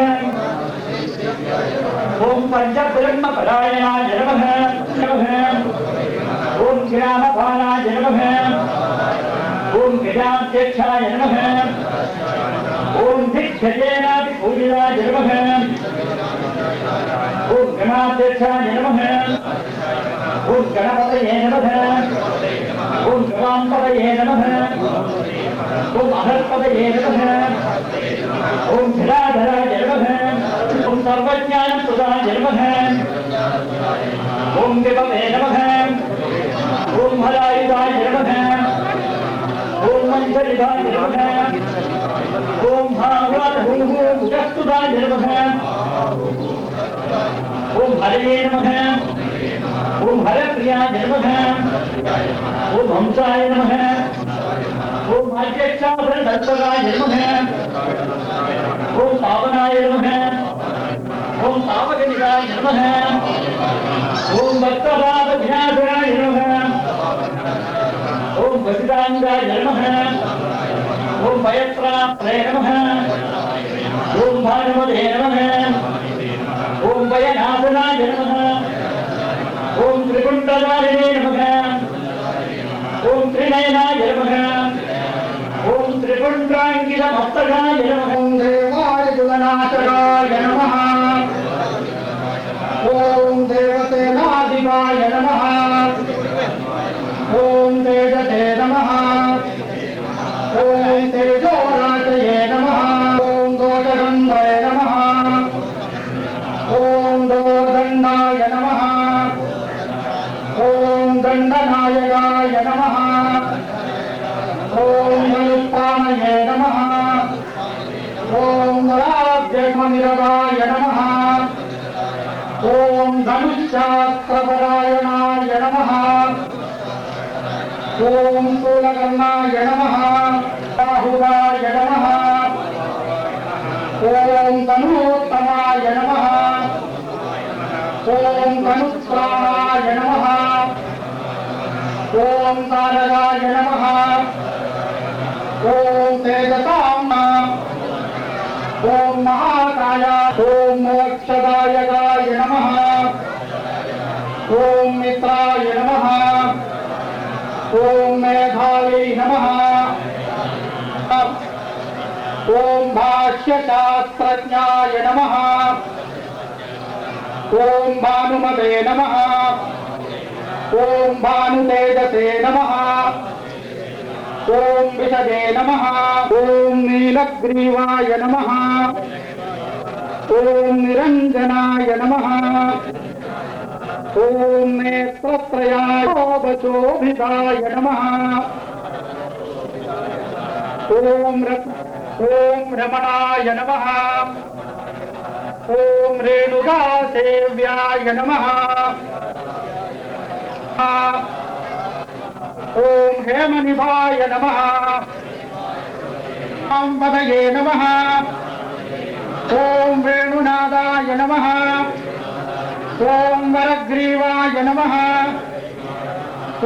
[SPEAKER 2] ओम पंचब्रह्मपरायणाय नमः ओम ग्रामपालाय नमः ओम गजाध्यक्षाय नमः ओम दिग्गजेनादिपूजिताय नमः ओम गणाध्यक्षाय नमः ओम गणपतये नमः ओम गवांपतये नमः ओम अहर्पतये नमः ओम धराधराय नमः ओम सर्वज्ञानप्रदाय नमः ओम विभवे नमः ओम हरायुधाय नमः ओम मंजरिधाय नमः ओम भागवतुदाय नमः ओम हरये नमः ओम हरप्रियाय नमः ओम हंसाय नमः ओम अध्यक्षाभरणदत्तकाय नमः ओम पावनाय नमः ओम तावकनिकाय नमः ओम भक्तपादविनाशनाय नमः ओम वसितांगाय नमः ओम वयत्रात्रे नमः ओम भानुमते नमः ओम वयनाशनाय नमः ओम त्रिकुंडलारिणे नमः ओम त्रिनयनाय नमः ओम त्रिपुंड्रांगितमस्तकाय नमः ओम देवाय जुगनाथकाय नमः ओम देवसेनाधिपाय नमः ओम तेजसे नमः ओम तेजोराजये नमः ओम दोषगन्धाय नमः ओम दोर्दण्डाय नमः ओम दण्डनायकाय नमः ओम मनुष्पाणये नमः ओम वराभ्यमनिरवाय नमः ओम धनुष्यास्त्रपरायणाय नमः ओम शूलकर्णाय नमः बाहुवाय नमः ओम तनूत्तमाय नमः ओम तनुप्राणाय नमः ओम तारकाय नमः ओम तेजसाम्नाय
[SPEAKER 5] महाभावे नमः। ओम भाष्यशास्त्रज्ञाय नमः। ओम भानुमते नमः। ओम भानुतेजसे नमः। ओम विशदे नमः। ओम नीलग्रीवाय नमः। ओम निरंजनाय नमः। ओम नेत्रत्रयाय वचोभिदाय नमः। ओम रमणाय नमः। ओम रेणुकासेव्याय नमः। ओम हेमनिभाय नमः। ओम पदये नमः। ओम वेणुनादाय नमः। ओम वरग्रीवाय नमः।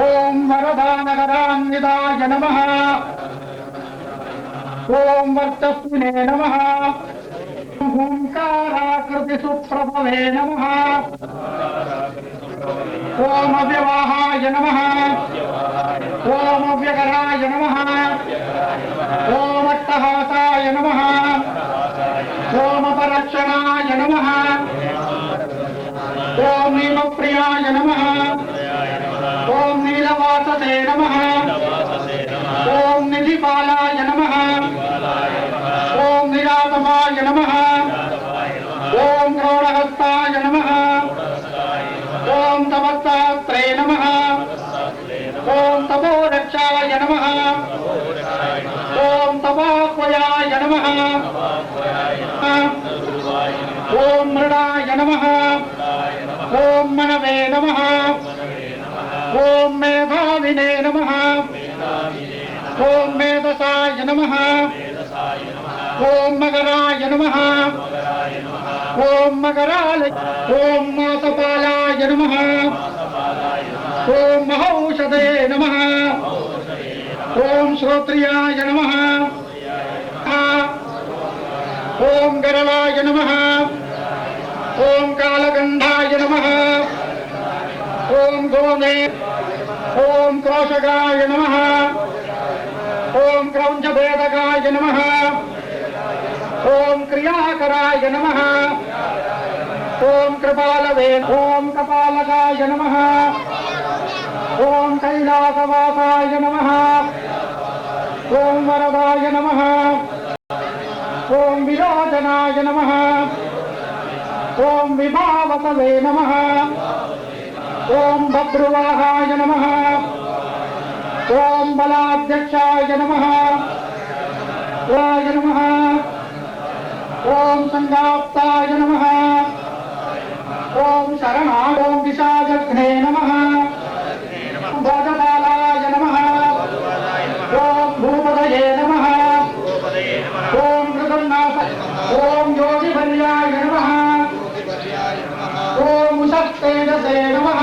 [SPEAKER 5] ओम वरदानगरान्विताय नमः। ओम वर्चस्विने नमः। ओंकाराकृति सुप्रभवे नमः। ओम अव्यवाहाय नमः। ओम अव्यकराय नमः। ओम अट्टहासाय नमः। ओम अपरक्षणाय नमः। ओम नीलप्रियाय नमः। ओम नीलवाससे नमः। ओम निधिपालाय नमः। ओम निरातमाय नमः। ओम क्रोडहस्ताय नमः। ओम तपस्सास्त्रे नमः। ओम तपोरक्षाय नमः। ओम तपोक्वयाय नमः। ओम मृडाय नमः। ओम मनवे नमः। ओम मेधाविने नमः। ओम मेधसाय नमः। ओम मकराय नमः। ओम मकरालय। ओम मासपालाय नमः। ओम महौषधे नमः। ओम श्रोत्रियाय नमः। ओम गरलाय नमः। ओम कालगंधाय नमः। ओम गोमे। ओम क्रोशकाय नमः। ओम क्रौंचभेदकाय नमः। ओम क्रियाकराय नमः। ओम कृपालवे। ओम कपालकाय नमः। ओम कैलासवासाय नमः। ओम वरदाय नमः। ओम विरोचनाय नमः। ओम विभावतवे नमः। ओम भद्रुवाहाय नमः। ओम बलाध्यक्षाय नमः। वाय नमः। ओम संगाप्ताय नमः। ओम शरणा। ओम विशाजघ्ने नमः। भोजपालाय नमः। ओम भूपदये नमः। ओम मृगन्नाथ। ओम योगिवर्याय नमः। ओम उषत्तेजसे नमः।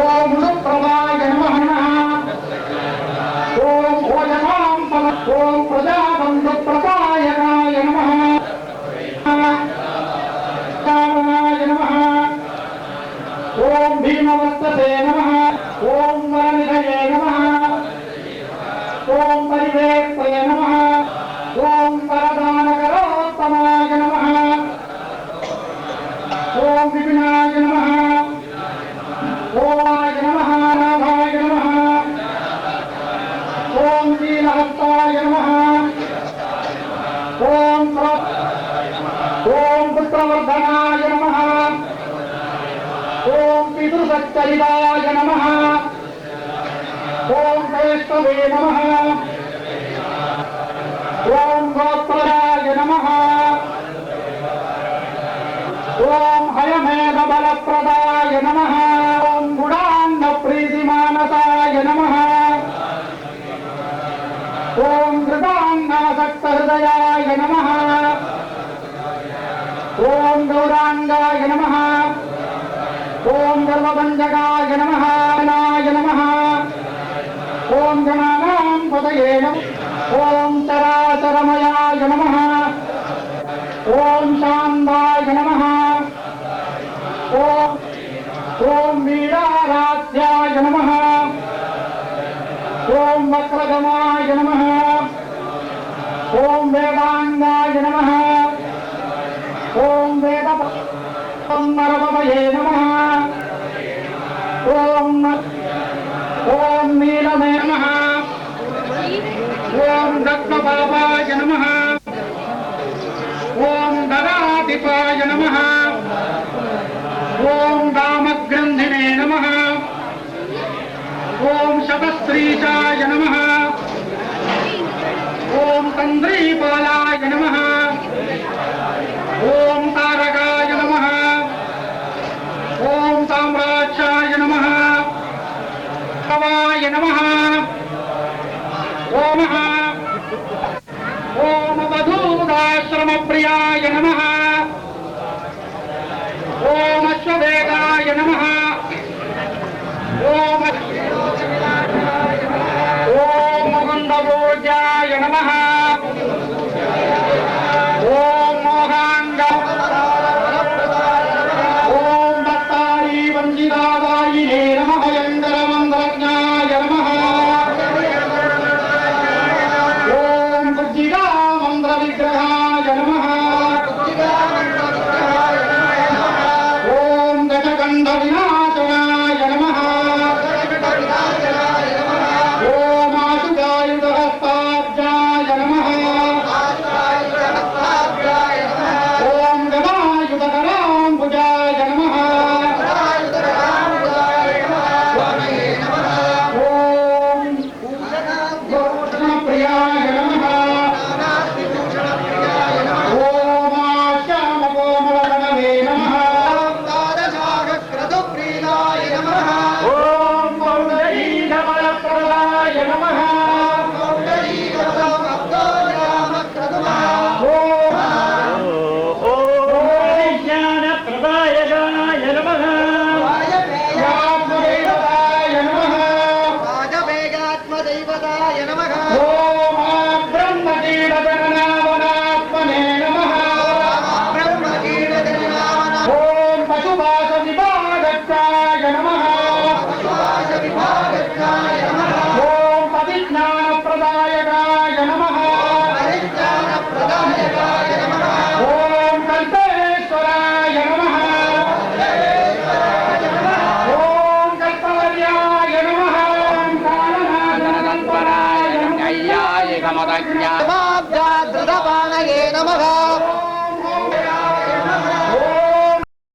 [SPEAKER 5] ओम उषप्रभाय नमः। ओम भोजनां फल। ओम प्रजाबन्धुप्रदायकाय नमः। कामनाय नमः। ओम भीमवर्तसे नमः। ओम वरनिधये नमः। ओम परिवेत्रे नमः। ओम वरदानकरोत्तमाय नमः। ओम विपिनाय नमः। ओमाय नमः। नाभाय नमः। ओम नीलहस्ताय नमः। ओम पुत्रवर्धनाय नमः। ओम पितृसच्चरिताय नमः। ओम वैष्णवे नमः। ओम गोत्तराय नमः। ओम हयमेध बलप्रदाय नमः। ओम गुणान्न प्रीतिमानताय नमः। ओम हृदान्नासक्तहृदयाय नमः। ओम गौरांगाय नमः। ओम गर्वभञ्जकाय नमः। नाय नमः। ओम गणानां पतये नमः। ओम चराचरमयाय नमः। ओम शान्ताय नमः। ओम वीराराध्याय नमः। वेदागमाय नमः ओम वेदांगाय नमः ओम वेदपरमये नमः ओम नीलमे नमः ओम दत्तबाबाय नमः ओम ददाधिपाय नमः ओम दामग्रन्थिने नमः ओम शतस्त्रीशाय नमः ओम तंद्रीपालाय नमः ओम तारकाय नमः ओम ताम्राक्षाय नमः कवाय नमः ओम वधूदाश्रम प्रियाय नमः ओम अश्ववेगाय नमः ओम मुकुंदपूज्याय नमः ओम मोहांग ओम भक्तारी वंजितादायिने नमः यंगरमंगलज्ञाय नमः ओम बुद्धिदा मंगलविग्रहाय नमः ओम दशकंठ विनाशनाय नमः ओम आशुगायुधहस्ताब्जाय नमः ओम गदायुधकराम्बुजाय नमः ओम भूषणप्रियाय नमः ओम श्यामकोमलगणवे नमः ओम पौंडरीकमलप्रदाय नमः ज्ञानप्रदायकाय नमः ज्ञानदेवताय नमः ओम ब्रह्मकीटगणनावनात्मने नमः ओम पशुपाशविभागत्याय नमः ओम पतिज्ञानप्रदायकाय नमः ओम कल्पेश्वराय नमः ओम कल्पवर्याय नमः ओम कालनाथनकल्पनाय नमः
[SPEAKER 1] नैयायिकमदज्ञा
[SPEAKER 6] धृतपाणये नमः